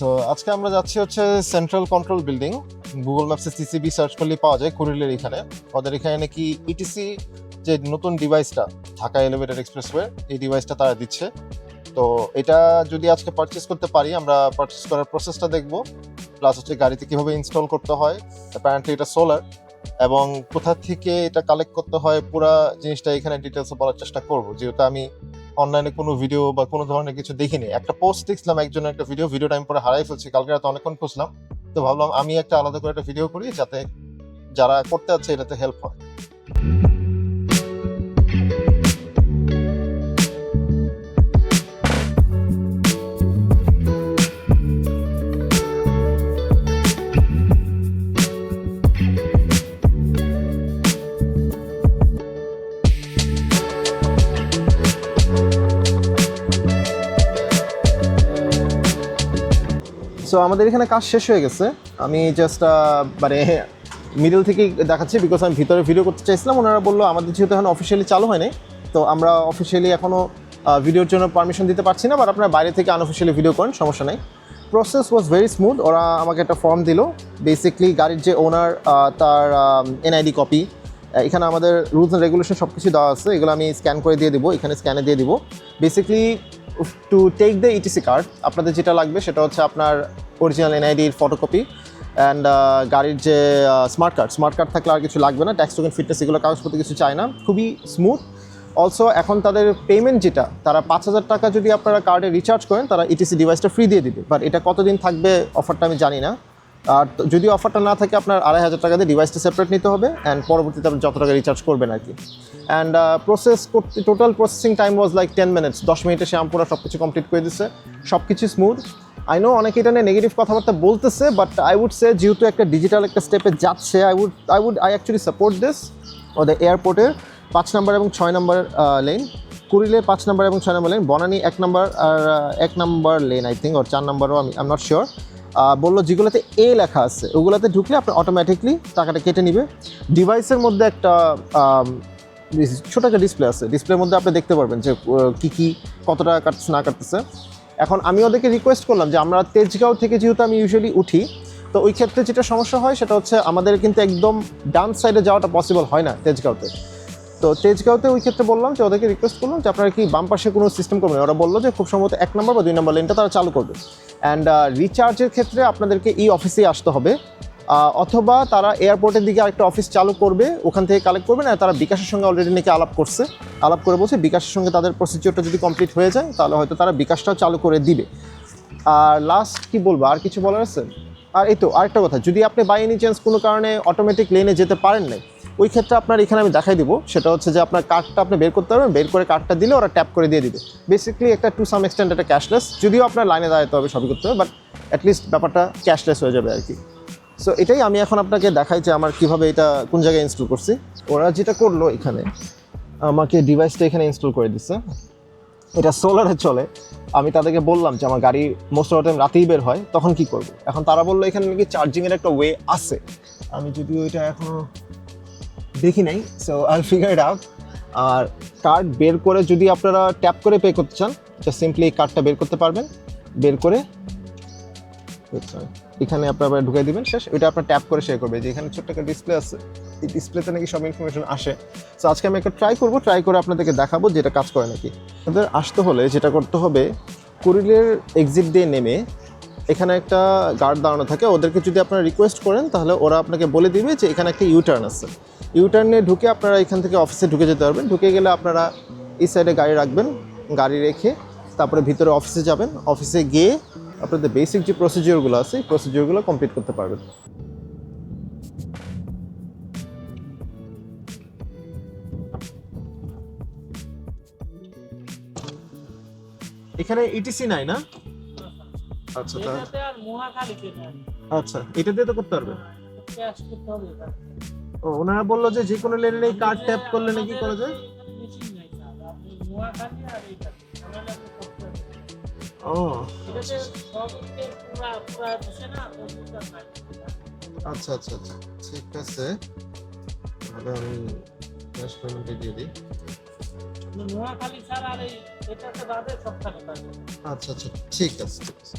So আজকে আমরা যাচ্ছি হচ্ছে সেন্ট্রাল কন্ট্রোল বিল্ডিং। গুগল ম্যাপসে সিসিবি সার্চ করলেই পাওয়া যায় কুড়িলের এখানে। ওদের এখানে নাকি ইটিসি যে নতুন ডিভাইসটা ঢাকা এলিভেটেড এক্সপ্রেসওয়ে, এই ডিভাইসটা তারা দিচ্ছে। তো এটা যদি আজকে পারচেস করতে পারি, আমরা পারচেস করার প্রসেসটা দেখবো, প্লাস হচ্ছে গাড়িতে কীভাবে ইনস্টল করতে হয়, অ্যাপারেন্টলি এটা সোলার, এবং কোথা থেকে এটা কালেক্ট করতে হয় পুরা জিনিসটা এখানে ডিটেলসে বলার চেষ্টা করবো, যেহেতু আমি অনলাইনে কোনো ভিডিও বা কোনো ধরনের কিছু দেখিনি। একটা পোস্ট দেখছিলাম একজনের একটা ভিডিওটা আমি পরে হারাই ফেলছি, কালকে রাতে অনেকক্ষণ খুঁজলাম। তো ভাবলাম আমি একটা আলাদা করে একটা ভিডিও করি, যাতে যারা করতে যাচ্ছে এটাতে হেল্প হয়। সো আমাদের এখানে কাজ শেষ হয়ে গেছে। আমি জাস্ট মানে মিডল থেকেই দেখাচ্ছি, বিকজ আমি ভিতরে ভিডিও করতে চাইছিলাম। ওনারা বললো আমাদের যেহেতু এখন অফিসিয়ালি চালু হয়নি, তো আমরা অফিসিয়ালি এখনও ভিডিওর জন্য পারমিশন দিতে পারছি না, বাট আপনারা বাইরে থেকে আনঅফিসিয়ালি ভিডিও করেন, সমস্যা নেই। Process was very smooth. ওরা আমাকে একটা ফর্ম দিল, বেসিকলি গাড়ির যে ওনার তার এনআইডি কপি, এখানে আমাদের রুলস অ্যান্ড রেগুলেশন সব কিছু দেওয়া আছে, এগুলো আমি স্ক্যান করে দিয়ে দিব, এখানে স্ক্যানে দিয়ে দিব। Basically to take the ETC card আপনাদের যেটা লাগবে সেটা হচ্ছে আপনার অরিজিনাল এনআইডির ফটোকপি অ্যান্ড গাড়ির যে স্মার্ট কার্ড থাকলে আর কিছু লাগবে না। ট্যাক্স টোকেন, ফিটনেস, এগুলো কাগজপত্র কিছু চায় না, খুবই স্মুথ। অলসো এখন তাদের পেমেন্ট যেটা, তারা 5,000 টাকা যদি আপনারা কার্ডে রিচার্জ করেন, তারা ইটিসি ডিভাইসটা ফ্রি দিয়ে দিবে। বাট এটা কতদিন থাকবে অফারটা আমি জানি না। আর যদি অফারটা না থাকে, আপনার 2,500 টাকা দিয়ে ডিভাইসটা সেপারেট নিতে হবে, অ্যান্ড পরবর্তীতে আপনি যত টাকা রিচার্জ করবেন আর কি। অ্যান্ড প্রসেস করতে total processing time was like 10 minutes. 10 মিনিটে সে পুরো সব কিছু কমপ্লিট করে দিচ্ছে, সব কিছু স্মুথ। আই নো অনেকে এটা নিয়ে নেগেটিভ কথাবার্তা বলতেছে, বাট আই উড সে যেহেতু একটা ডিজিটাল একটা স্টেপে যাচ্ছে, আই অ্যাকচুয়ালি সাপোর্ট দিস। ওদের এয়ারপোর্টের 5 নম্বর এবং 6 নম্বর লেন, কুড়িলে 5 নম্বর এবং 6 নম্বর লেন, বনানী 1 নম্বর আর 1 নম্বর লেন আই থিঙ্ক, ওর 4 নম্বরও আমি নট শিওর। বললো যেগুলোতে এ লেখা আছে ওগুলোতে ঢুকলে আপনি অটোমেটিকলি টাকাটা কেটে নিবে। ডিভাইসের মধ্যে একটা ছোটো একটা ডিসপ্লে আছে, ডিসপ্লের মধ্যে আপনি দেখতে পারবেন যে কী কত টাকা কাটতেছে না কাটতেছে। এখন আমি ওদেরকে রিকোয়েস্ট করলাম যে আমরা তেজগাঁও থেকে যেহেতু আমি ইউজুয়ালি উঠি, তো ওই ক্ষেত্রে যেটা সমস্যা হয় সেটা হচ্ছে আমাদের কিন্তু একদম ডান সাইডে যাওয়াটা পসিবল হয় না তেজগাঁওতে। তো তেজগাঁওতে ওই ক্ষেত্রে বললাম যে ওদেরকে রিকোয়েস্ট করলাম যে আপনারা কি বাম পাশে কোনো সিস্টেম করবেন। ওরা বললো যে খুব সম্ভবত 1 নম্বর বা 2 নম্বর লেনটা তারা চালু করবে। অ্যান্ড রিচার্জের ক্ষেত্রে আপনাদেরকে এই অফিসেই আসতে হবে, অথবা তারা এয়ারপোর্টের দিকে আরেকটা অফিস চালু করবে, ওখান থেকে কালেক্ট করবে। না, তারা বিকাশের সঙ্গে অলরেডি নাকি আলাপ করে বলছে বিকাশের সঙ্গে তাদের প্রসিজিওরটা যদি কমপ্লিট হয়ে যায়, তাহলে হয়তো তারা বিকাশটাও চালু করে দিবে। আর লাস্ট কি বলবো, আর কিছু বলার আছে? আর এই তো আরেকটা কথা, যদি আপনি বাই এনি চান্স কোনো কারণে অটোমেটিক লেনে যেতে পারেন নাই, ওই ক্ষেত্রে আপনার এখানে আমি দেখাই দিব, সেটা হচ্ছে যে আপনার কার্ডটা আপনি বের করতে পারবেন, বের করে কার্ডটা দিলে ওরা ট্যাপ করে দিয়ে দিবে। বেসিক্যালি একটা টু সাম এক্সটেন্ট একটা ক্যাশলেস, যদিও আপনার লাইনে দাঁড়াতে হবে, সবই করতে হবে, বাট অ্যাটলিস্ট ব্যাপারটা ক্যাশলেস হয়ে যাবে আর কি। সো এটাই আমি এখন আপনাকে দেখাই যে আমার কীভাবে এটা কোন জায়গায় ইনস্টল করছি। ওরা যেটা করলো, এখানে আমাকে ডিভাইসটা এখানে ইনস্টল করে দিচ্ছে, এটা সোলারে চলে। আমি তাদেরকে বললাম যে আমার গাড়ি মোস্ট অফ টাইম রাতেই বের হয়, তখন কি করব। এখন তারা বললো এখানে নাকি চার্জিংয়ের একটা ওয়ে আছে, আমি যদিও এটা এখনও দেখি নাই, so I figure it out. আর কার্ড বের করে যদি আপনারা ট্যাপ করে পে করতে চান, জাস্ট সিম্পলি এই কার্ডটা বের করতে পারবেন, বের করে এখানে আপনারা ঢুকিয়ে দিবেন, শেষ। ওইটা আপনার ট্যাপ করে শেয়ার করবে যে এখানে ছোট্ট একটা ডিসপ্লে আছে, এই ডিসপ্লেতে নাকি সব ইনফরমেশন আসে। সো আজকে আমি একটা ট্রাই করে আপনাদেরকে দেখাবো যে এটা কাজ করে নাকি। আপনাদের আসতে হলে যেটা করতে হবে, কুড়িলের এক্সিট দিয়ে নেমে এখানে একটা গার্ড দাঁড়ানো থাকে, ওদেরকে যদি আপনারা রিকোয়েস্ট করেন তাহলে ওরা আপনাকে বলে দিবে যে এখানে একটা ইউটার্ন আছে। ইউটার্নে ঢুকে আপনারা এখান থেকে অফিসে ঢুকে যেতে পারবেন। ঢুকে গেলে আপনারা এই সাইডে গাড়ি রাখবেন, গাড়ি রেখে তারপরে ভিতরে অফিসে যাবেন। অফিসে গিয়ে আপনাদের বেসিক যে প্রসিজিওরগুলো আছে, এই প্রসিজিওরগুলো কমপ্লিট করতে পারবেন। এখানে ইটিসি নাই না? আচ্ছা, আচ্ছা, এটা দিয়ে তো করতে পারবে। ও, ওনারা বললো যে যে কোনো লেনে এই কার্ড ট্যাপ করলে নাকি করা যায়। ও আচ্ছা আচ্ছা আচ্ছা, ঠিক আছে, তাহলে আমি ক্যাশ পেমেন্টে দিয়ে দিই। আচ্ছা আচ্ছা, ঠিক আছে ঠিক আছে।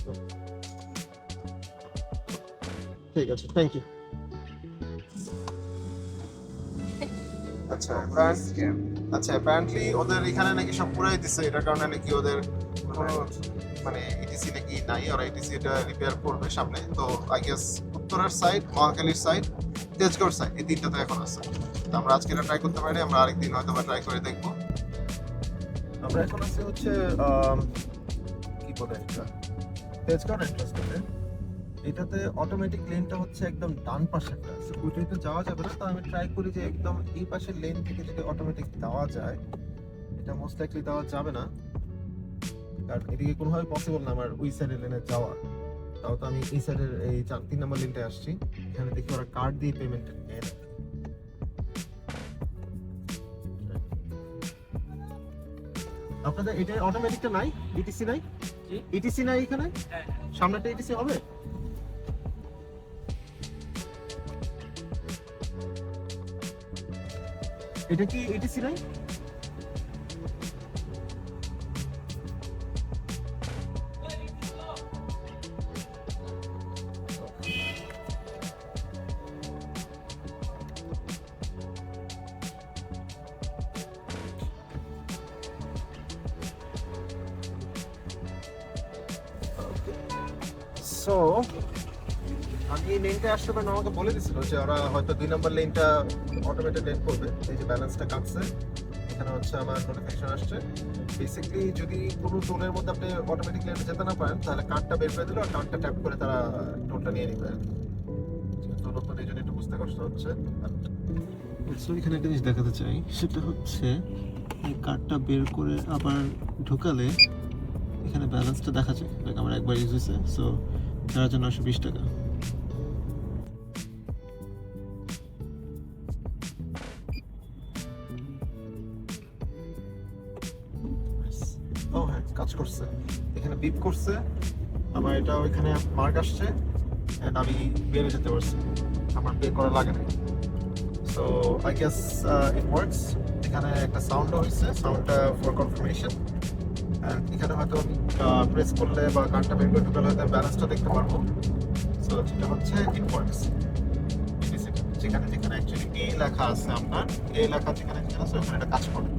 ঠিক আছে, থ্যাংক ইউ। আচ্ছা আচ্ছা, অ্যাপারেন্টলি ওদের এখানে নাকি সব পুরাই দিচ্ছে, এটার কারণে নাকি ওদের কোনো মানে ইটিসি নাকি নাই, ওরা ইটিসি এটা রিপেয়ার করবে সামনে। তো আই গেস উত্তরার সাইড, মহাখালীর সাইড, তেজগড় সাইড, এই তিনটাতে এখন আছে। তো আমরা আজকে এটা ট্রাই করতে পারি, আমরা আরেকদিন হয়তো বা ট্রাই করে দেখবো। আমরা এখন আছি হচ্ছে কি বলে এটা, তেজগড় এন্ট্রান্সটাতে। এটাতে অটোমেটিক লেনটা হচ্ছে একদম ডান পাশেরটা, ওইটাতে যাওয়া যাবে না। তো আমি ট্রাই করি যে একদম এই পাশের লেন থেকে যদি অটোমেটিক দেওয়া যায়। এটা মোস্ট লাইকলি দেওয়া যাবে না, কারণ এদিকে কোনোভাবে পসিবল না আমার ওই সাইডের লেনে যাওয়া। তাও তো আমি এই সাইডের এই 3 নম্বর লেনটায় আসছি, এখানে দেখি ওরা কার্ড দিয়ে পেমেন্ট নেয়। আপনাদের এটা অটোমেটিকটা নাই, ইটিসি নাই? ইটিসি নাই এখানে? সামনেটা ইটিসি হবে? এটা কি ইটিসি নাই? সো আমি এই লেনটা আসতে পারেন, আমাকে বলে দিছিল যে ওরা হয়তো 2 নম্বর লেনটা অটোমেটেড লেন করবে। এই যে ব্যালেন্সটা কাটছে, এখানে হচ্ছে আমার নোটিফিকেশন আসছে। বেসিক্যালি যদি কোনো টোলের মধ্যে আপনি অটোমেটিক লেনে যেতে না পারেন, তাহলে কার্ডটা বের করে দিল আর কার্ডটা ট্যাপ করে তারা টোলটা নিয়ে নিবে। তো নতুন এই জন্য একটু বুঝতে কষ্ট হচ্ছে। সো এখানে একটা জিনিস দেখাতে চাই, সেটা হচ্ছে এই কার্ডটা বের করে আবার ঢোকালে এখানে ব্যালেন্সটা দেখা যায়। লাইক আমার একবার ইউজ হয়েছে, সো 4,920 টাকা। ও হ্যাঁ, কাজ করছে, এখানে বিপ করছে, আমার এটা ওইখানে মার্ক আসছে, এন্ড আমি বের যেতে পারছি, আমার পে করা লাগে না। So I guess it works. এখানে একটা সাউন্ডও হয়েছে, সাউন্ডটা ফর কনফার্মেশন। এখানে হয়তো আমি প্রেস করলে বা কার্ডটা বের করে ঢুকালে হয়তো ব্যালেন্সটা দেখতে পারবো। সো যেটা হচ্ছে ইট ওয়ার্কস। যেখানে যেখানে অ্যাকচুয়ালি এ লেখা আছে, আপনার এ লেখা যেখানে যেখানে আছে ওখানে এটা কাজ করে।